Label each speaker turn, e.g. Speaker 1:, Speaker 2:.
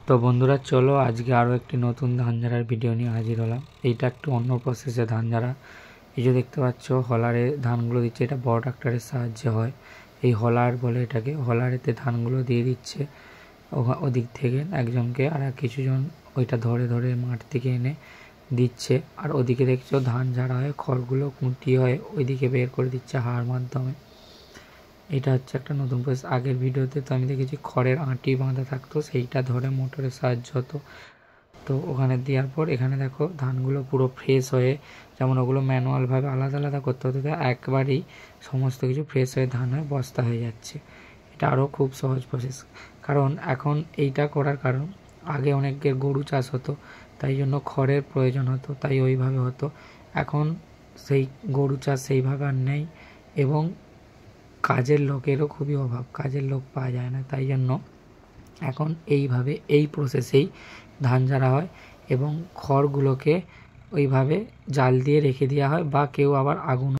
Speaker 1: তো বন্ধুরা চলো আজকে আরও একটি নতুন ধান ঝাড়ার ভিডিও নিয়ে হাজির হলাম। এইটা একটু অন্য প্রসেসে ধান ঝাড়া। এই যে দেখতে পাচ্ছ হলারে ধানগুলো দিচ্ছে, এটা বড় ট্রাক্টরের সাহায্যে হয়। এই হলার বলে এটাকে, হলারেতে ধানগুলো দিয়ে দিচ্ছে ওদিক থেকে একজনকে, আর কিছুজন ওইটা ধরে ধরে মাঠ থেকে এনে দিচ্ছে। আর ওদিকে দেখছো ধান ঝাড়া হয়, খড়গুলো কুটি হয় ওইদিকে বের করে দিচ্ছে হাড় মাধ্যমে। এটা হচ্ছে একটা নতুন প্রসেস। আগের ভিডিওতে তো আমি দেখেছি খড়ের আঁটি বাঁধা থাকতো, সেইটা ধরে মোটরের সাহায্য হতো। তো ওখানে দেওয়ার পর এখানে দেখো ধানগুলো পুরো ফ্রেশ হয়ে, যেমন ওগুলো ম্যানুয়ালভাবে আলাদা আলাদা করতে হতো, তো একবারেই সমস্ত কিছু ফ্রেশ হয়ে ধান হয়ে বস্তা হয়ে যাচ্ছে। এটা আরও খুব সহজ প্রসেস, কারণ এখন এইটা করার কারণ আগে অনেকের গরু চাষ হতো, তাই জন্য খড়ের প্রয়োজন হতো, তাই ওইভাবে হতো। এখন সেই গরু চাষ সেইভাবে আর নেই, এবং কাজের লোকেরও খুবই অভাব, কাজের লোক পাওয়া যায় না, তাই জন্য এখন এইভাবে এই প্রসেসেই ধান ঝাড়া হয়। এবং খড়গুলোকে ওইভাবে জাল দিয়ে রেখে দেওয়া হয়, বা কেউ আবার আগুন